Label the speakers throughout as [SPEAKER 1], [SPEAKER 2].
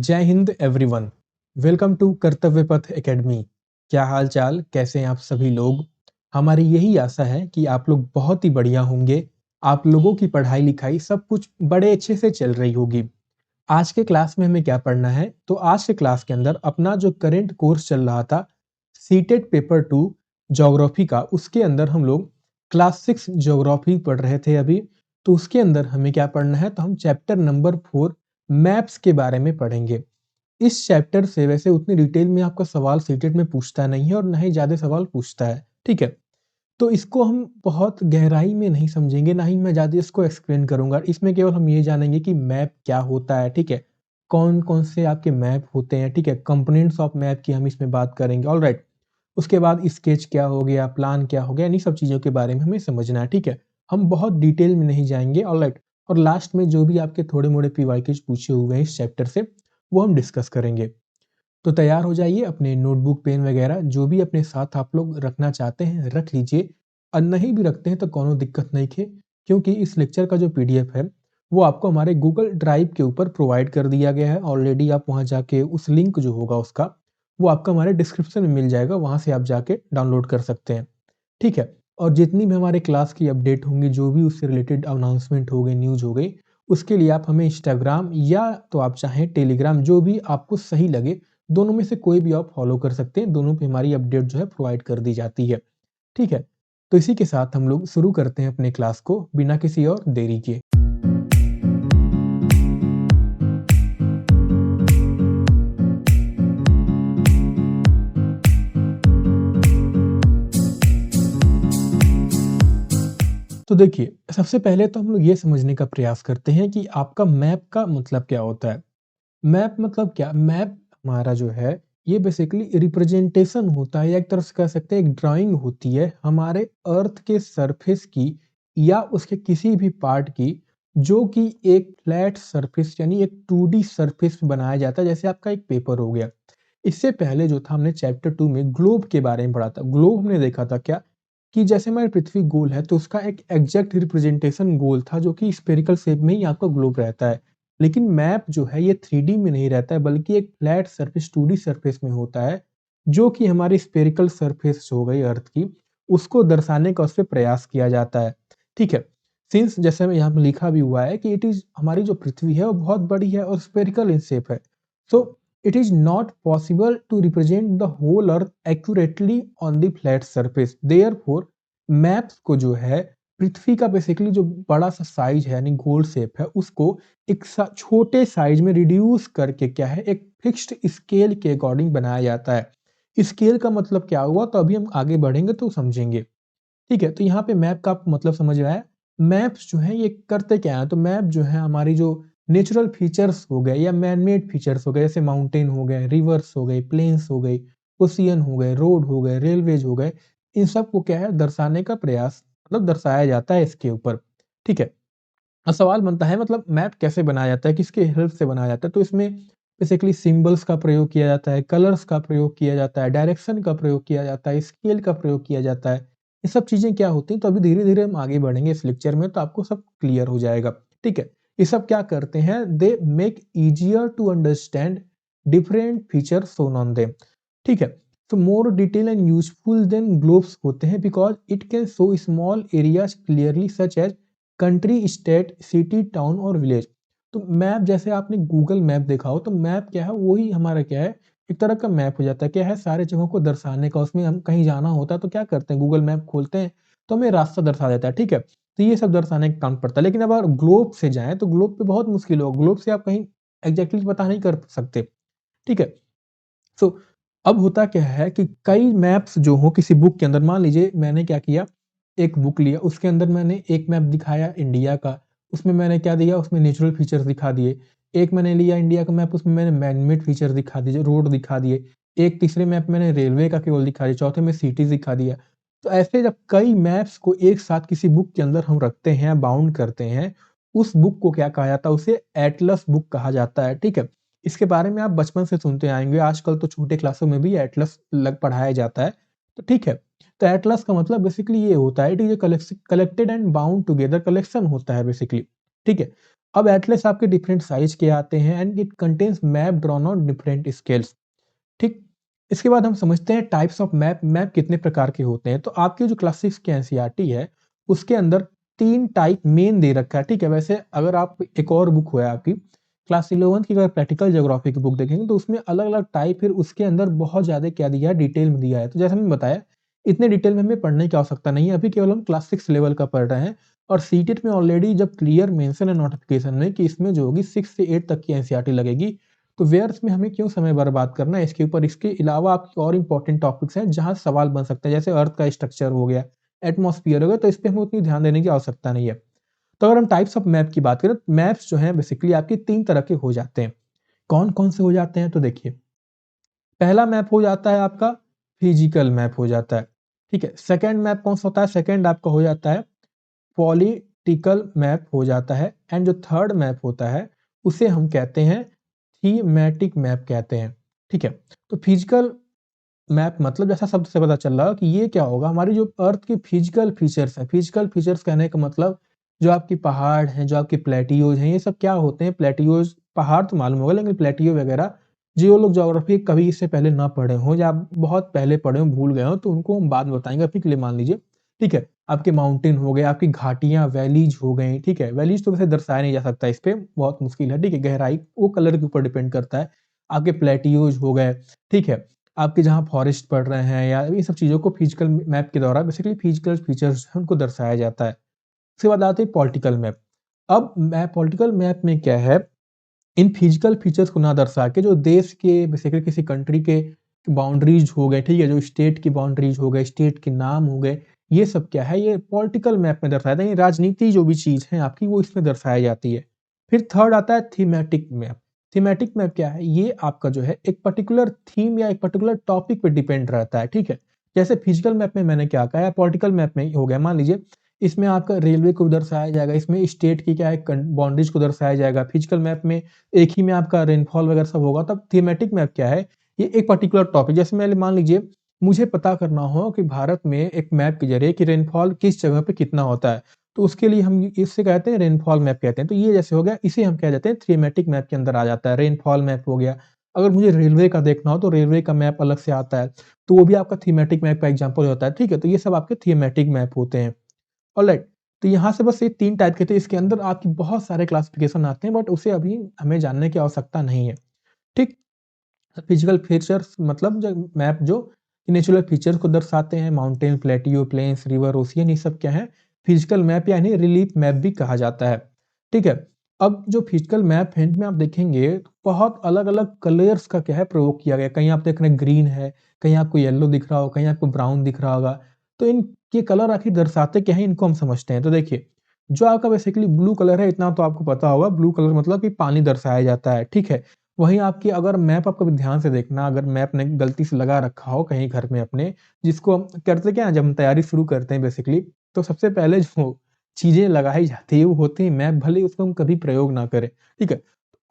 [SPEAKER 1] जय Hind everyone. Welcome to कर्तव्य पथ एकेडमी। क्या हाल चाल, कैसे हैं आप सभी लोग। हमारी यही आशा है कि आप लोग बहुत ही बढ़िया होंगे। आप लोगों की पढ़ाई लिखाई सब कुछ बड़े अच्छे से चल रही होगी। आज के क्लास में हमें क्या पढ़ना है, तो आज के क्लास के अंदर अपना जो करंट कोर्स चल रहा था सीटेट पेपर 2 ज्योग्राफी का, उसके अंदर हम लोग क्लास 6 ज्योग्राफी पढ़ रहे थे अभी। तो उसके अंदर हमें क्या पढ़ना है, तो हम चैप्टर नंबर 4 मैप्स के बारे में पढ़ेंगे। इस चैप्टर से वैसे उतनी डिटेल में आपका सवाल सीटेट में पूछता नहीं है और ना ही ज़्यादा सवाल पूछता है, ठीक है। तो इसको हम बहुत गहराई में नहीं समझेंगे, ना ही मैं ज़्यादा इसको एक्सप्लेन करूँगा। इसमें केवल हम ये जानेंगे कि मैप क्या होता है, ठीक है। कौन-कौन से आपके मैप होते हैं, ठीक है। कंपोनेंट्स ऑफ मैप की हम इसमें बात करेंगे, ऑलराइट। उसके बाद स्केच क्या हो गया, प्लान क्या हो गया, इन्हीं सब चीज़ों के बारे में हमें समझना है, ठीक है। हम बहुत डिटेल में नहीं जाएँगे, ऑलराइट। और लास्ट में जो भी आपके थोड़े-मोड़े पीवाईक्यूज़ पूछे हुए हैं इस चैप्टर से, वो हम डिस्कस करेंगे। तो तैयार हो जाइए, अपने नोटबुक, पेन वगैरह जो भी अपने साथ आप लोग रखना चाहते हैं रख लीजिए, और नहीं भी रखते हैं तो कोनो दिक्कत नहीं है, क्योंकि इस लेक्चर का जो पीडीएफ है वो आपको हमारे गूगल ड्राइव के ऊपर प्रोवाइड कर दिया गया है ऑलरेडी। आप वहाँ जाके उस लिंक जो होगा उसका, वो आपको हमारे डिस्क्रिप्शन में मिल जाएगा, वहाँ से आप जाके डाउनलोड कर सकते हैं, ठीक है। और जितनी भी हमारे क्लास की अपडेट होंगी, जो भी उससे रिलेटेड अनाउंसमेंट हो गई, न्यूज़ हो गई, उसके लिए आप हमें इंस्टाग्राम या तो आप चाहें टेलीग्राम, जो भी आपको सही लगे, दोनों में से कोई भी आप फॉलो कर सकते हैं। दोनों पे हमारी अपडेट जो है प्रोवाइड कर दी जाती है, ठीक है। तो इसी के साथ हम लोग शुरू करते हैं अपने क्लास को बिना किसी और देरी के। तो देखिए, सबसे पहले तो हम लोग ये समझने का प्रयास करते हैं कि आपका मैप का मतलब क्या होता है। मैप मतलब क्या? मैप हमारा जो है ये बेसिकली रिप्रेजेंटेशन होता है, या एक तरह से कह सकते हैं एक ड्राइंग होती है हमारे अर्थ के सरफेस की या उसके किसी भी पार्ट की, जो कि एक फ्लैट सरफेस यानी एक 2D सरफेस पे बनाया जाता है, जैसे आपका एक पेपर हो गया। इससे पहले जो था हमने चैप्टर 2 में ग्लोब के बारे में पढ़ा था। ग्लोब हमने देखा था क्या, कि जैसे हमारी पृथ्वी गोल है तो उसका एक एग्जैक्ट रिप्रेजेंटेशन गोल था, जो कि स्फेरिकल शेप में ही आपका ग्लोब रहता है। लेकिन मैप जो है ये 3D में नहीं रहता है, बल्कि एक फ्लैट सरफेस 2D सरफेस में होता है, जो कि हमारी स्फेरिकल सरफेस हो गई अर्थ की, उसको दर्शाने का उसपे प्रयास किया जाता है, ठीक है। सिंस जैसे में यहाँ पे लिखा भी हुआ है कि इट इज़, हमारी जो पृथ्वी है वो बहुत बड़ी है और स्फेरिकल इन शेप है। So it is not possible to represent the whole earth accurately on the flat surface. Therefore maps को जो है पृथ्वी का बेसिकली जो बड़ा-सा साइज़ है यानी गोल शेप है, उसको एक छोटे साइज़ में रिड्यूस करके क्या है, एक फिक्स्ड स्केल के अकॉर्डिंग बनाया जाता है। स्केल का मतलब क्या हुआ, तो अभी हम आगे बढ़ेंगे तो समझेंगे, ठीक है। तो यहाँ पे मैप का आपको मतलब समझ में आया। मैप्स जो है ये करते क्या है, तो मैप जो है हमारी जो नेचुरल फीचर्स हो गए या मैन मेड फीचर्स हो गए, जैसे माउंटेन हो गए, रिवर्स हो गए, प्लेन्स हो गई, ओशियन हो गए, रोड हो गए, रेलवेज हो गए, इन सब को क्या है दर्शाने का प्रयास, मतलब दर्शाया जाता है इसके ऊपर, ठीक है। अब सवाल बनता है, मतलब मैप कैसे बनाया जाता है, किसके हेल्प से बनाया जाता है? तो इसमें बेसिकली सिंबल्स का प्रयोग किया जाता है, कलर्स का प्रयोग किया जाता है, डायरेक्शन का प्रयोग किया जाता है, स्केल का प्रयोग किया जाता है। ये सब चीज़ें क्या होती हैं, तो अभी धीरे-धीरे हम आगे बढ़ेंगे इस लेक्चर में, तो आपको सब क्लियर हो जाएगा, ठीक है। ये सब क्या करते हैं, they make easier to understand different features shown on them, ठीक है। तो more detail and useful than globes होते हैं, because it can show small areas clearly, such as country, state, city, town और विलेज। तो मैप जैसे आपने Google map देखा हो, तो मैप क्या है, वही हमारा क्या है, एक तरह का मैप हो जाता है। क्या है, सारे जगहों को दर्शाने का। उसमें हम कहीं जाना होता है तो क्या करते हैं, गूगल मैप खोलते हैं तो हमें रास्ता दर्शा देता है, ठीक है। तो ये सब दर्शाने का काम पड़ता है। लेकिन अब अगर ग्लोब से जाएँ तो ग्लोब पे बहुत मुश्किल होगा। ग्लोब से आप कहीं एग्ज़ैक्टली पता नहीं कर सकते, ठीक है। सो अब होता क्या है कि कई मैप्स जो हो किसी बुक के अंदर, मान लीजिए मैंने क्या किया, एक बुक लिया, उसके अंदर मैंने एक मैप दिखाया इंडिया का, उसमें मैंने क्या दिया, उसमें नेचुरल फीचर्स दिखा दिए। एक मैंने लिया इंडिया का मैप, उसमें मैंने मैन मेड फीचर दिखा दिए, रोड दिखा दिए। एक तीसरे मैप मैंने रेलवे का केवल दिखा दिया, चौथे में सिटीज़ दिखा दिया। तो ऐसे जब कई मैप्स को एक साथ किसी बुक के अंदर हम रखते हैं, बाउंड करते हैं, उस बुक को क्या कहा जाता है, उसे एटलस बुक कहा जाता है, ठीक है। इसके बारे में आप बचपन से सुनते आएँगे, आजकल तो छोटे क्लासों में भी एटलस पढ़ाया जाता है, तो ठीक है। तो एटलस का मतलब बेसिकली ये होता है, it is a collected and bound together collection होता है बेसिकली, ठीक है। अब एटलस आपके डिफरेंट साइज के आते हैं and it contains map drawn on different scales. ठीक। इसके बाद हम समझते हैं टाइप्स ऑफ मैप। मैप कितने प्रकार के होते हैं। तो आपकी जो क्लास 6 की एनसीईआरटी है उसके अंदर 3 टाइप मेन दे रखा है। ठीक है, वैसे अगर आप एक और बुक है आपकी क्लास 11 की, अगर प्रैक्टिकल ज्योग्राफी की बुक देखेंगे तो उसमें अलग-अलग टाइप, फिर उसके अंदर बहुत ज़्यादा क्या दिया है, डिटेल में दिया है। तो जैसे मैंने बताया इतने डिटेल में हमें पढ़ने की आवश्यकता नहीं है, अभी केवल हम क्लास 6 लेवल का पढ़ रहे हैं और सीटेट में ऑलरेडी जब क्लियर मेंशन है नोटिफिकेशन में कि इसमें जो होगी 6 से 8 तक की एनसीईआरटी लगेगी, तो वेयर्स में हमें क्यों समय बर्बाद करना है इसके ऊपर। इसके अलावा आपके और इंपॉर्टेंट टॉपिक्स हैं जहाँ सवाल बन सकते हैं, जैसे अर्थ का स्ट्रक्चर हो गया, एटमॉस्फेयर हो गया, तो इस पे हमें उतनी ध्यान देने की आवश्यकता नहीं है। तो अगर हम टाइप्स ऑफ मैप की बात करें तो मैप्स जो हैं बेसिकली आपके 3 तरह के हो जाते हैं। कौन-कौन से हो जाते हैं? तो देखिए, पहला मैप हो जाता है आपका फिजिकल मैप हो जाता है, ठीक है? सेकंड मैप कौन-सा होता है? सेकंड आपका हो जाता है पॉलिटिकल मैप हो जाता है एंड जो थर्ड मैप होता है उसे हम कहते हैं थीमेटिक मैप कहते हैं, ठीक है? तो फिजिकल मैप मतलब जैसा शब्द से पता चल रहा है कि ये क्या होगा, हमारी जो अर्थ की फिजिकल फीचर्स हैं, फिजिकल फीचर्स कहने का मतलब जो आपकी पहाड़ हैं, जो आपके प्लेटियोज हैं, ये सब क्या होते हैं? प्लेटियोज, पहाड़ तो मालूम होगा लेकिन प्लेटियो वगैरह जो लोग ज्योग्राफी कभी इससे पहले ना पढ़े हों या बहुत पहले पढ़े हों, भूल गए हों, तो उनको हम बाद में बताएँगे। अभी के लिए मान लीजिए, ठीक है? आपके माउंटेन हो गए, आपकी घाटियाँ, वैलीज़ हो गई, ठीक है? वैलीज़ तो वैसे दर्शाया नहीं जा सकता इस पे, बहुत मुश्किल है, ठीक है? गहराई वो कलर के ऊपर डिपेंड करता है। आपके प्लेटियोज हो गए, ठीक है? आपके जहाँ फॉरेस्ट पड़ रहे हैं या ये सब चीज़ों को फिजिकल मैप के द्वारा बेसिकली फिजिकल फीचर्स हैं उनको दर्शाया जाता है। उसके बाद आते हैं पॉलिटिकल मैप। अब मैप पॉलिटिकल मैप में क्या है, इन फिजिकल फीचर्स को ना दर्शा के जो देश के बेसिकली किसी कंट्री के बाउंड्रीज हो गए, ठीक है, जो स्टेट की बाउंड्रीज हो गए, स्टेट के नाम हो गए, ये सब क्या है, ये पॉलिटिकल मैप में दर्शाया जाता है। राजनीति जो भी चीज़ है आपकी वो इसमें दर्शाई जाती है। फिर थर्ड आता है थीमेटिक मैप। थीमेटिक मैप क्या है, ये आपका जो है एक पर्टिकुलर थीम या एक पर्टिकुलर टॉपिक पे डिपेंड रहता है, ठीक है? जैसे फिजिकल मैप में मैंने क्या कहा है, पॉलिटिकल मैप में हो गया, मान लीजिए इसमें आपका रेलवे को दर्शाया जाएगा, इसमें स्टेट की क्या है बाउंड्रीज को दर्शाया जाएगा। फिजिकल मैप में एक ही में आपका रेनफॉल वगैरह सब होगा। तब थीमेटिक मैप क्या है, ये एक पर्टिकुलर टॉपिक, जैसे मैंने मान लीजिए मुझे पता करना हो कि भारत में एक मैप के ज़रिए कि रेनफॉल किस जगह पे कितना होता है, तो उसके लिए हम इससे कहते हैं रेनफॉल मैप कहते हैं। तो ये जैसे हो गया, इसे हम कह देते हैं थीमेटिक मैप के अंदर आ जाता है, रेनफॉल मैप हो गया। अगर मुझे रेलवे का देखना हो तो रेलवे का मैप अलग से आता है, तो वो भी आपका थीमेटिक मैप का एग्ज़ाम्पल होता है, ठीक है? तो ये सब आपके थीमेटिक मैप होते हैं। ऑलराइट, तो यहाँ से बस ये 3 टाइप के थे, इसके अंदर आपकी बहुत सारे क्लासिफिकेशन आते हैं बट उसे अभी हमें जानने की आवश्यकता नहीं है, ठीक? फिजिकल फीचर्स मतलब जो मैप जो नेचुरल फीचर्स को दर्शाते हैं, mountain, plateau, plains, river, ocean, ये सब क्या है, फिजिकल मैप यानी रिलीफ मैप भी कहा जाता है, ठीक है? अब जो फिजिकल मैप है इनमें आप देखेंगे तो बहुत अलग-अलग कलर्स का क्या है प्रयोग किया गया है। कहीं आप देख रहे हैं ग्रीन है, कहीं आपको येलो दिख रहा होगा, कहीं आपको ब्राउन दिख रहा होगा। तो इनके कलर आखिर दर्शाते क्या हैं, इनको हम समझते हैं। तो देखिए, जो आपका बेसिकली ब्लू कलर है इतना तो आपको पता होगा, ब्लू कलर मतलब कि पानी दर्शाया जाता है, ठीक है? वहीं आपकी अगर मैप आप कभी ध्यान से देखना, अगर मैप ने गलती से लगा रखा हो कहीं घर में अपने, जिसको हम करते क्या है जब हम तैयारी शुरू करते हैं बेसिकली, तो सबसे पहले जो चीज़ें लगाई जाती है वो होती है मैप, भले ही उसको हम कभी प्रयोग ना करें, ठीक है?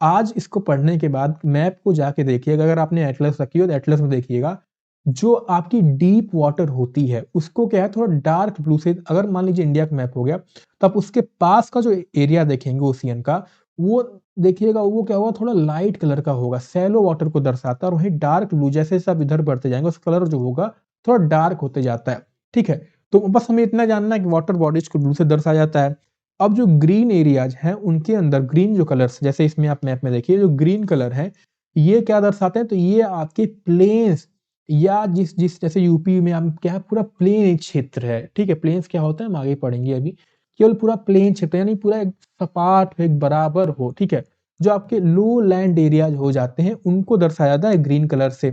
[SPEAKER 1] आज इसको पढ़ने के बाद मैप को जाके देखिएगा, अगर आपने एटलस रखी हो तो एटलस में देखिएगा, जो आपकी डीप वाटर होती है उसको क्या है थोड़ा डार्क ब्लू से, अगर मान लीजिए इंडिया का मैप हो गया, तो आप उसके पास का जो एरिया देखेंगे ओशियन का, वो देखिएगा वो क्या होगा, थोड़ा लाइट कलर का होगा, शैलो वाटर को दर्शाता है और वहीं डार्क ब्लू जैसे-जैसे आप इधर बढ़ते जाएँगे उसका कलर जो होगा थोड़ा डार्क होते जाता है, ठीक है? तो बस हमें इतना जानना है कि वाटर बॉडीज़ को ब्लू से दर्शाया जाता है। अब जो ग्रीन एरियाज़ हैं उनके अंदर ग्रीन जो कलर्स जैसे इसमें आप मैप में देखिए जो ग्रीन कलर है, ये क्या दर्शाते हैं? तो ये आपके प्लेन्स या जिस जिस जैसे यूपी में आप क्या है पूरा प्लेन एक क्षेत्र है, ठीक है? प्लेन्स क्या होता है हम आगे पढ़ेंगे अभी। केवल पूरा प्लेन क्षेत्र यानी पूरा एक सपाट हो, एक बराबर हो, ठीक है? जो आपके लो लैंड एरियाज़ हो जाते हैं, उनको दर्शाया जाता है ग्रीन कलर से,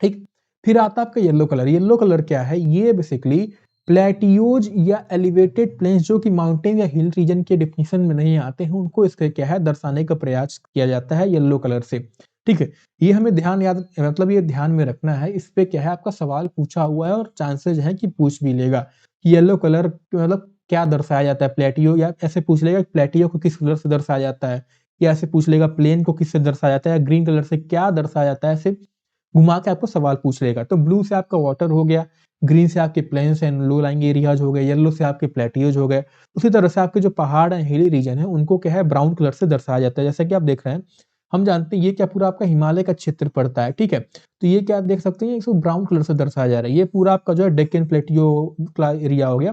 [SPEAKER 1] ठीक? फिर आता है आपका येलो कलर क्या है? ये बेसिकली प्लेटियोज़ या एलिवेटेड प्लेन्स जो कि माउंटेन या हिल रीजन के डेफिनिशन में नहीं आते हैं, उनको इसका क्या है दर्शाने का प्रयास किया जाता है येलो कलर से, ठीक है? ये हमें ध्यान याद मतलब ये ध्यान में रखना है, इस पे क्या है आपका सवाल पूछा हुआ है और चांसेज़ हैं कि पूछ भी लेगा। येलो कलर मतलब क्या दर्शाया जाता है? प्लेटियो या ऐसे पूछ लेगा प्लेटियो को किस कलर से दर्शाया जाता है? या ऐसे पूछ लेगा प्लेन को किससे दर्शाया जाता है? ग्रीन कलर से क्या दर्शाया जाता है? ऐसे घुमा के आपको सवाल पूछ लेगा। तो ब्लू से आपका वाटर हो गया, ग्रीन से आपके plains and low lying areas हो गए, येलो से आपके प्लेटियोज़ हो गए। उसी तरह से आपके जो पहाड़ हैं, हिली रीजन है, उनको क्या है ब्राउन कलर से दर्शाया जाता है। जैसा कि आप देख रहे हैं, हम जानते हैं ये क्या पूरा आपका हिमालय का क्षेत्र पड़ता है, ठीक है? तो ये क्या आप देख सकते हैं, इसको ब्राउन कलर से दर्शाया जा रहा है। ये पूरा आपका जो है डेक्कन प्लेटियो का एरिया हो गया।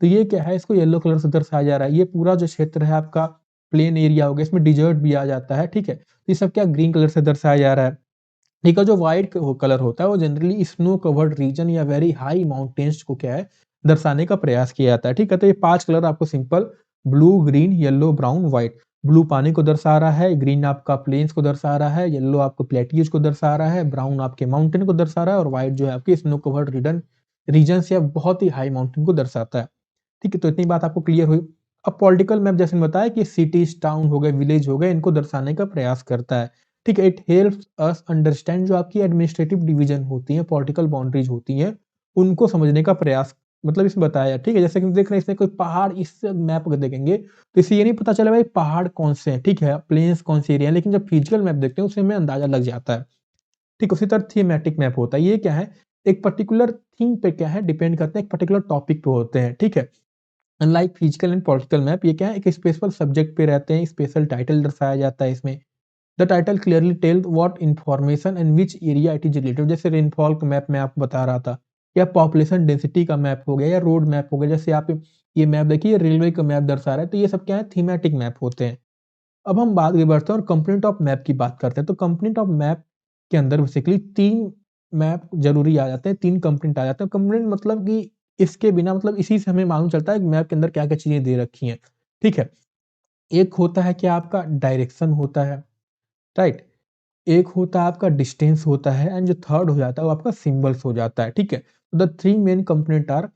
[SPEAKER 1] तो ये क्या है, इसको येलो कलर से दर्शाया जा रहा है। ये पूरा जो क्षेत्र है आपका प्लेन एरिया हो गया, इसमें डिजर्ट भी आ जाता है, ठीक है? तो ये सब क्या ग्रीन कलर से दर्शाया जा रहा है। ठीक है, जो व्हाइट कलर होता है वो जनरली स्नो कवर्ड रीजन या वेरी हाई माउंटेन्स को क्या है दर्शाने का प्रयास किया जाता है। ठीक है, तो ये 5 कलर आपको simple blue, green, yellow, brown, white. Blue पानी को दर्शा रहा है, ग्रीन आपका प्लेन्स को दर्शा रहा है, येलो आपको प्लेटियूज को दर्शा रहा है, ब्राउन आपके माउंटेन को दर्शा रहा है और व्हाइट जो है आपकी स्नो कवर्ड रीजन या बहुत ही हाई माउंटेन को दर्शाता है। ठीक है, तो इतनी बात आपको क्लियर हुई। अब पॉलिटिकल मैप जैसे मैंने बताया कि सिटीज, टाउन हो गए, विलेज हो गए, इनको दर्शाने का प्रयास करता है। ठीक है, इट हेल्प्स अस अंडरस्टैंड जो आपकी एडमिनिस्ट्रेटिव डिवीजन होती है, पॉलिटिकल बाउंड्रीज होती हैं, उनको समझने का प्रयास मतलब इसमें बताया। ठीक है, जैसे कि देख रहे हैं इसमें कोई पहाड़ इस मैप को देखेंगे तो इससे ये नहीं पता चला भाई पहाड़ कौन से हैं, ठीक है, प्लेन्स कौन से एरिया है, लेकिन जब फिजिकल मैप देखते हैं उससे हमें अंदाजा लग जाता है। ठीक, उसी तरह थीमेटिक मैप होता है। ये क्या है, एक पर्टिकुलर थीम पे क्या है डिपेंड करते हैं, एक पर्टिकुलर टॉपिक पे होते हैं। ठीक है, unlike physical and political map ये क्या है, एक स्पेशल सब्जेक्ट पे रहते हैं, स्पेशल टाइटल दर्शाया जाता है इसमें। The title clearly tell what information and which area it is related. जैसे रेनफॉल का मैप मैं आपको बता रहा था, या पॉपुलेशन डेंसिटी का मैप हो गया, या रोड मैप हो गया। जैसे आप ये मैप देखिए, रेलवे का मैप दर्शा रहा है, तो ये सब क्या है, थीमेटिक मैप होते हैं। अब हम बात आगे बढ़ते हैं और कंपोनेंट ऑफ मैप की बात करते हैं। तो कंपोनेंट ऑफ मैप के अंदर बेसिकली 3 मैप ज़रूरी आ जाते हैं, 3 कंपोनेंट आ जाते हैं। कंपोनेंट मतलब कि इसके बिना मतलब इसी से हमें मालूम चलता है कि मैप के अंदर क्या-क्या चीज़ें दे रखी हैं। ठीक है? एक होता है क्या आपका डायरेक्शन होता है, राइट? एक होता है आपका डिस्टेंस होता है एंड जो थर्ड हो जाता है वो आपका सिंबल्स हो जाता है, ठीक है? The 3 main component are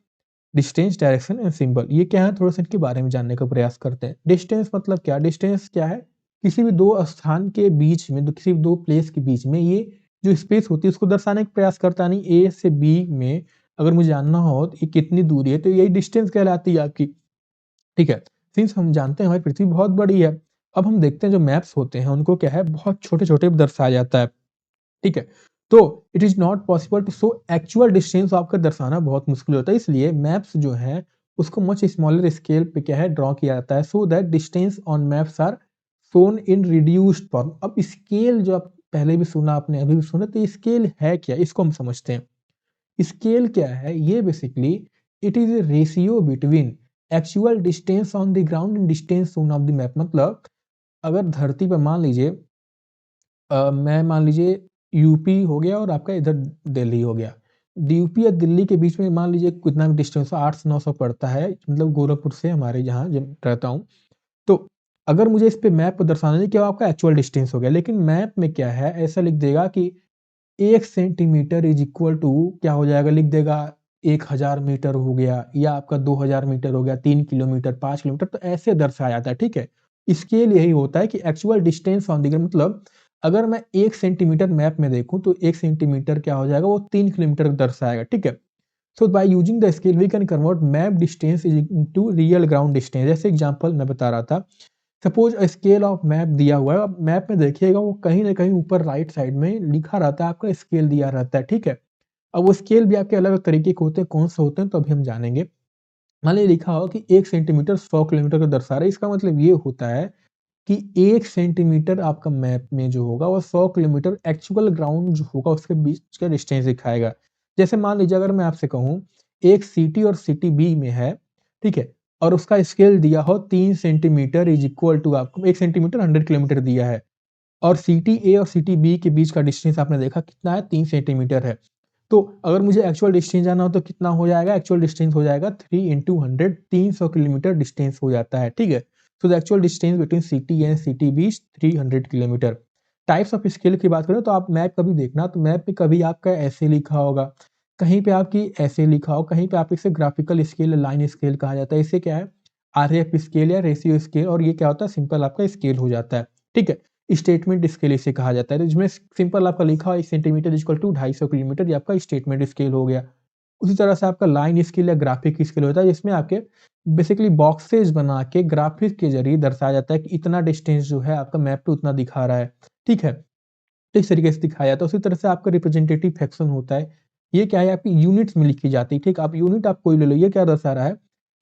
[SPEAKER 1] distance, direction and symbol. ये क्या है, थोड़ा-सा इनके बारे में जानने का प्रयास करते हैं। डिस्टेंस मतलब क्या? डिस्टेंस क्या है? किसी भी 2 स्थान के बीच में, किसी भी 2 प्लेस के बीच में ये जो स्पेस होती है उसको दर्शाने का प्रयास करता है। यानी ए से बी में अगर मुझे जानना हो तो ये कितनी दूरी है, तो यही डिस्टेंस कहलाती है आपकी, ठीक है? सिंस हम जानते हैं हमारी पृथ्वी बहुत बड़ी है, अब हम देखते हैं जो मैप्स होते हैं उनको क्या है बहुत छोटे-छोटे दर्शाया जाता है। ठीक है? तो it is not possible to show actual distance आपका दर्शाना बहुत मुश्किल होता है, इसलिए मैप्स जो हैं, उसको मच स्मॉलर स्केल पे क्या है ड्रॉ किया जाता है so that distance on maps are shown in reduced form. अब स्केल जो आप पहले भी सुना आपने, अभी भी सुना, तो स्केल है क्या? इसको हम समझते हैं। स्केल क्या है? ये basically it is a ratio between actual distance on the ground and distance shown of the map. मतलब अगर धरती पे मान लीजिए मैं मान लीजिए यूपी हो गया और आपका इधर दिल्ली हो गया। यूपी और दिल्ली के बीच में मान लीजिए कितना भी डिस्टेंस हो, 800 900 पड़ता है, मतलब गोरखपुर से हमारे जहाँ जब रहता हूँ। तो अगर मुझे इस पे मैप पे दर्शाना है कि आपका एक्चुअल डिस्टेंस हो गया, लेकिन मैप में क्या है ऐसा लिख देगा कि 1 सेंटीमीटर इज़ इक्वल टू क्या हो जाएगा, लिख देगा 1000 मीटर हो गया, या आपका 2000 मीटर हो गया, 3 किलोमीटर, 5 किलोमीटर, तो ऐसे दर्शाया जाता है, ठीक है? स्केल यही होता है कि actual distance on the ground, मतलब अगर मैं 1 सेंटीमीटर मैप में देखूँ तो 1 सेंटीमीटर क्या हो जाएगा, वो 3 किलोमीटर दर्शाएगा, ठीक है? So by using the scale we can convert map distance is into real ground distance. जैसे एग्जांपल मैं बता रहा था, suppose a scale of map दिया हुआ है, अब मैप में देखिएगा वो कहीं न कहीं ऊपर राइट साइड में लिखा रहता है, आपका स्केल दिया रहता है, ठीक है? अब वो स्केल भी आपके अलग-अलग तरीके के होते हैं, कौन से होते हैं तो अभी हम जानेंगे। मान लीजिए लिखा हो कि 1 सेंटीमीटर 100 किलोमीटर को दर्शा रहा है, इसका मतलब ये होता है कि 1 सेंटीमीटर आपका मैप में जो होगा वो 100 किलोमीटर एक्चुअल ग्राउंड जो होगा उसके बीच का डिस्टेंस दिखाएगा। जैसे मान लीजिए अगर मैं आपसे कहूँ, एक सिटी और सिटी बी में है, ठीक है? और उसका स्केल दिया हो 3 सेंटीमीटर इज़ इक्वल टू आपको 1 सेंटीमीटर 100 किलोमीटर दिया है, और सिटी ए और सिटी बी के बीच का डिस्टेंस आपने देखा कितना है, 3 सेंटीमीटर है। तो अगर मुझे एक्चुअल डिस्टेंस जानना हो तो कितना हो जाएगा? एक्चुअल डिस्टेंस हो जाएगा 3 इंटू 100, 300 किलोमीटर डिस्टेंस हो जाता है, ठीक है? So the actual distance between city and city B is 300 kilometre. Types of scale की बात करें तो आप मैप कभी देखना, तो मैप पे कभी आपका ऐसे लिखा होगा, कहीं पे आपकी ऐसे लिखा हो, कहीं पे आप इसे ग्राफिकल स्केल या लाइन स्केल कहा जाता है। इसे क्या है, आरएफ स्केल या रेशियो स्केल, और ये क्या होता है सिंपल आपका स्केल हो जाता है, ठीक है? स्टेटमेंट स्केल इसे कहा जाता है, जिसमें सिंपल आपका लिखा हो 1 सेंटीमीटर इक्वल टू 250 किलोमीटर, ये आपका स्टेटमेंट स्केल हो गया। उसी तरह से आपका लाइन स्केल या ग्राफिक स्केल होता है, जिसमें आपके बेसिकली बॉक्सेस बना के ग्राफिक के ज़रिए दर्शाया जाता है कि इतना डिस्टेंस जो है आपका मैप पे उतना दिखा रहा है, ठीक है? तो इस तरीके से दिखाया जाता है। उसी तरह से आपका रिप्रेजेंटेटिव फंक्शन होता है, ये क्या है आपकी यूनिट्स में लिखी जाती है, ठीक? आप यूनिट आप कोई ले लो, ये क्या दर्शा रहा है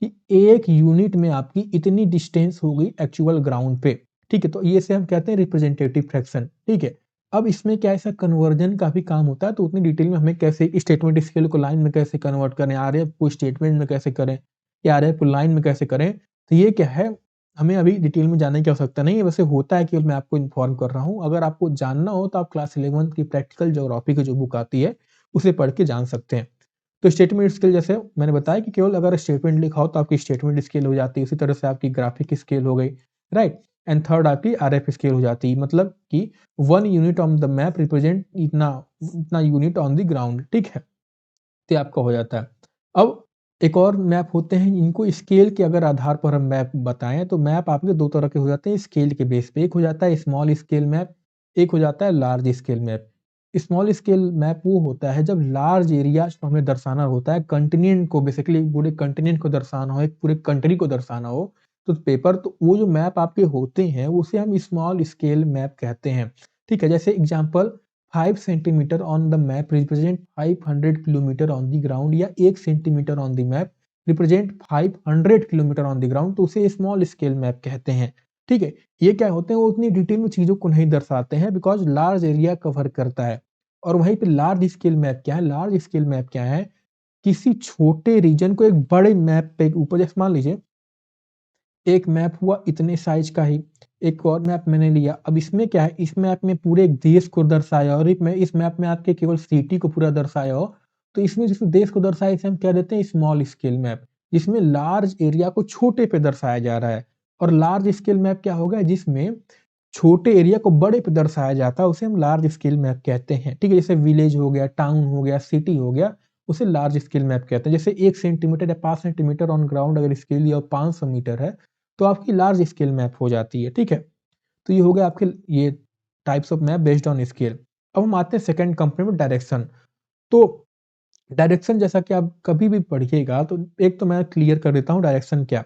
[SPEAKER 1] कि 1 यूनिट में आपकी इतनी डिस्टेंस हो गई एक्चुअल ग्राउंड पे, ठीक है? तो ये से हम कहते हैं रिप्रेजेंटेटिव फ्रैक्शन, ठीक है? अब इसमें क्या ऐसा कन्वर्जन का भी काम होता है, तो उतनी डिटेल में हमें कैसे स्टेटमेंट स्केल को लाइन में कैसे कन्वर्ट करें, आरएफ को स्टेटमेंट में कैसे करें या आरएफ को लाइन में कैसे करें, तो ये क्या है, हमें अभी डिटेल में जानने की आवश्यकता नहीं है, वैसे होता है केवल मैं आपको इन्फॉर्म कर रहा हूँ। अगर आपको जानना हो तो आप क्लास 11th की प्रैक्टिकल ज्योग्राफी की जो बुक आती है, उसे पढ़ के जान सकते हैं। तो स्टेटमेंट स्केल जैसे मैंने बताया कि केवल अगर स्टेटमेंट लिखा हो तो आपकी स्टेटमेंट स्केल हो जाती है, उसी तरह से आपकी ग्राफिक स्केल हो गई, राइट? एंड थर्ड आपकी आरएफ स्केल हो जाती है, मतलब कि 1 unit on the map represent इतना इतना यूनिट ऑन द ग्राउंड, ठीक है? तो ये आपका हो जाता है। अब एक और मैप होते हैं, इनको स्केल के अगर आधार पर हम मैप बताएँ तो मैप आपके 2 तरह के हो जाते हैं स्केल के बेस पे। एक हो जाता है स्मॉल स्केल मैप, एक हो जाता है large scale map. Small scale map वो होता है जब लार्ज एरियाज़ को हमें दर्शाना होता है, कॉन्टिनेंट को बेसिकली पूरे कॉन्टिनेंट को दर्शाना हो, एक पूरे कंट्री को दर्शाना हो, तो वो जो मैप आपके होते हैं उसे हम स्मॉल स्केल मैप कहते हैं। ठीक है? जैसे example 5 centimetre on the map represent 500 kilometre on the ground, या 1 centimetre on the map represent 500 kilometre on the ground, तो उसे स्मॉल स्केल मैप कहते हैं। ठीक है? ये क्या होते हैं, वो उतनी डिटेल में चीज़ों को नहीं दर्शाते हैं बिकॉज़ लार्ज एरिया कवर करता है। और वहीं पे लार्ज स्केल मैप क्या है? लार्ज स्केल मैप क्या है? किसी छोटे रीजन को एक बड़े मैप पे ऊपर, जैसे मान लीजिए एक मैप हुआ इतने साइज़ का ही, एक और मैप मैंने लिया। अब इसमें क्या है, इस मैप में पूरे एक देश को दर्शाया और इस मैप में आपके केवल सिटी को पूरा दर्शाया हो, तो इसमें जिस देश को दर्शाया इसे हम क्या देते हैं, स्मॉल स्केल मैप। जिसमें लार्ज एरिया को छोटे पे दर्शाया जा रहा है। और लार्ज स्केल मैप क्या होगा, जिसमें छोटे एरिया को बड़े पे दर्शाया जाता है, उसे हम लार्ज स्केल मैप कहते हैं। ठीक है? जैसे विलेज हो गया, टाउन हो गया, सिटी हो गया, उसे लार्ज स्केल मैप कहते हैं। जैसे 1 सेंटीमीटर या 5 सेंटीमीटर ऑन ग्राउंड अगर स्केल लिया और 500 मीटर है, तो आपकी लार्ज स्केल मैप हो जाती है, ठीक है? तो ये हो गया आपके ये types of map based on scale. अब हम आते हैं सेकंड कंपोनेंट में, डायरेक्शन। तो डायरेक्शन जैसा कि आप कभी भी पढ़िएगा तो एक तो मैं क्लियर कर देता हूँ डायरेक्शन क्या?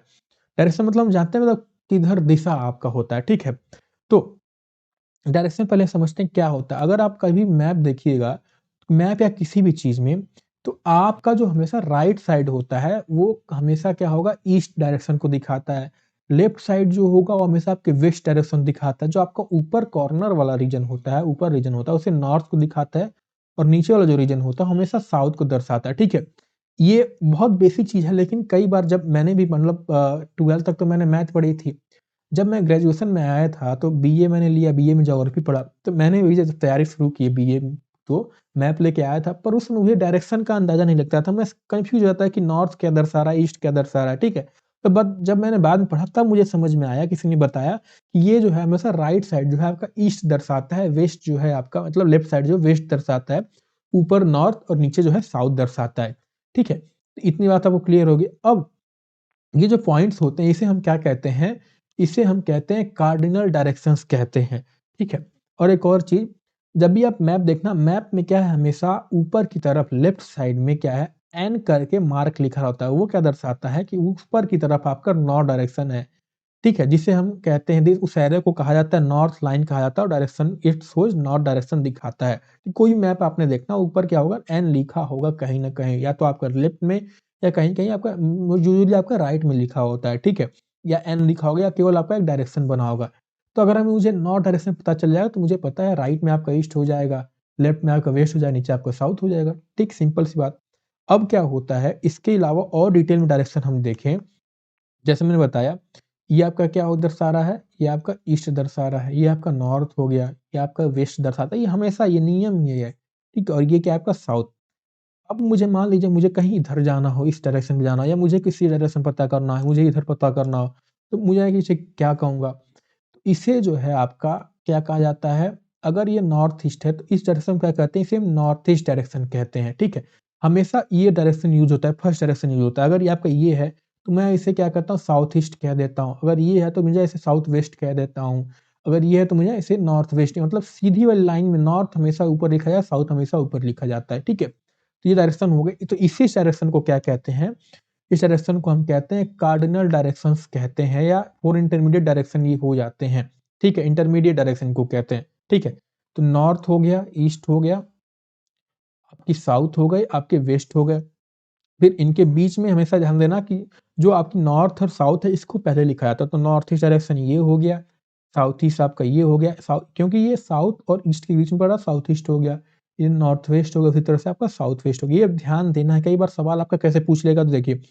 [SPEAKER 1] डायरेक्शन मतलब हम जानते हैं, मतलब किधर दिशा आपका होता है, ठीक है? तो डायरेक्शन पहले समझते हैं क्या होता है। अगर आप कभी मैप देखिएगा, मैप या किसी भी चीज़ में, तो आपका जो हमेशा राइट साइड होता है, वो हमेशा क्या होगा, ईस्ट डायरेक्शन को दिखाता है। लेफ्ट साइड जो होगा वो हमेशा आपके वेस्ट डायरेक्शन दिखाता है। जो आपका ऊपर कॉर्नर वाला रीजन होता है, ऊपर रीजन होता है, उसे नॉर्थ को दिखाता है, और नीचे वाला जो रीजन होता है हमेशा साउथ को दर्शाता है, ठीक है? ये बहुत बेसिक चीज़ है, लेकिन कई बार जब मैंने भी मतलब 12th तक तो मैंने मैथ पढ़ी थी। जब मैं ग्रेजुएशन में आया था तो बीए मैंने लिया, बीए में ज्योग्राफी पढ़ा, तो मैंने भी जब तैयारी शुरू की बीए तो मैप लेके आया था, पर उसमें मुझे डायरेक्शन का अंदाज़ा नहीं लगता था। मैं कन्फ्यूज़ हो जाता है कि नॉर्थ क्या दर्शा रहा है, ईस्ट क्या दर्शा रहा है, ठीक है? तो बट जब मैंने बाद में पढ़ा तब मुझे समझ में आया, किसी ने बताया कि ये जो है हमेशा राइट साइड जो है आपका ईस्ट दर्शाता है, वेस्ट जो है आपका मतलब लेफ्ट साइड जो वेस्ट दर्शाता है, ऊपर नॉर्थ और नीचे जो है साउथ दर्शाता है, ठीक है? तो इतनी बात आपको क्लियर होगी। अब ये जो पॉइंट्स होते हैं इसे हम क्या कहते हैं? इसे हम कहते हैं कार्डिनल डायरेक्शंस कहते हैं, ठीक है? और एक और चीज़, जब भी आप मैप देखना, मैप में क्या है हमेशा ऊपर की तरफ लेफ्ट साइड में क्या है, एन करके मार्क लिखा होता है। वो क्या दर्शाता है कि ऊपर की तरफ आपका नॉर्थ डायरेक्शन है, ठीक है? जिसे हम कहते हैं उस एरो को कहा जाता है नॉर्थ लाइन कहा जाता है, और direction it shows north direction दिखाता है। कोई मैप आपने देखना ऊपर क्या होगा, एन लिखा होगा कहीं न कहीं, या तो आपका लेफ्ट में या कहीं-कहीं आपका यूजुअली आपका राइट में लिखा होता है, ठीक है? या एन लिखा होगा या केवल आपका एक डायरेक्शन बना होगा। तो अगर हमें मुझे नॉर्थ डायरेक्शन पता चल जाएगा तो मुझे पता है राइट में आपका ईस्ट हो जाएगा, लेफ्ट में आपका वेस्ट हो जाएगा, नीचे आपका साउथ हो जाएगा, ठीक? सिंपल सी बात। अब क्या होता है, इसके अलावा और डिटेल में डायरेक्शन हम देखें, जैसे मैंने बताया, ये आपका क्या हो दर्शा रहा है, ये आपका ईस्ट दर्शा रहा है, ये आपका नॉर्थ हो गया, ये आपका वेस्ट दर्शाता है, ये हमेशा ये नियम ये है, ठीक है? और ये क्या है आपका साउथ। अब मुझे मान लीजिए मुझे कहीं इधर जाना हो, इस डायरेक्शन में जाना हो, या मुझे किसी डायरेक्शन पता करना है, मुझे इधर पता करना हो, तो मुझे इसे क्या कहूँगा? तो इसे जो है आपका क्या कहा जाता है, अगर ये नॉर्थ ईस्ट है तो इस डायरेक्शन को क्या कहते हैं, इसे हम नॉर्थ ईस्ट डायरेक्शन कहते हैं, ठीक है? हमेशा ये डायरेक्शन यूज़ होता है, फर्स्ट डायरेक्शन यूज़ होता है। अगर ये आपका ये है, तो मैं इसे क्या कहता हूँ, साउथ ईस्ट कह देता हूँ। अगर ये है तो मुझे इसे साउथ वेस्ट कह देता हूँ। अगर ये है तो मुझे इसे नॉर्थ वेस्ट, मतलब सीधी वाली लाइन में नॉर्थ हमेशा ऊपर लिखा जाए, साउथ हमेशा ऊपर लिखा जाता है, ठीक है? तो ये डायरेक्शन हो गई। तो इसी डायरेक्शन को क्या कहते हैं, इस डायरेक्शन को हम कहते हैं कार्डिनल डायरेक्शंस कहते हैं, या और इंटरमीडिएट डायरेक्शन ये हो जाते हैं, ठीक है? इंटरमीडिएट डायरेक्शन को कहते हैं, ठीक है? तो नॉर्थ हो गया, ईस्ट हो गया, आपकी साउथ हो गए, आपके वेस्ट हो गए। फिर इनके बीच में हमेशा ध्यान देना कि जो आपकी नॉर्थ और साउथ है इसको पहले लिखा जाता है। तो नॉर्थ ईस्ट डायरेक्शन ये हो गया, साउथ ईस्ट आपका ये हो गया, साउथ क्योंकि ये साउथ और ईस्ट के बीच में पड़ा साउथ ईस्ट हो गया, ये नॉर्थ वेस्ट हो गया, उसी तरह से आपका साउथ वेस्ट हो गया। ये ध्यान देना है, कई बार सवाल आपका कैसे पूछ लेगा तो देखिए,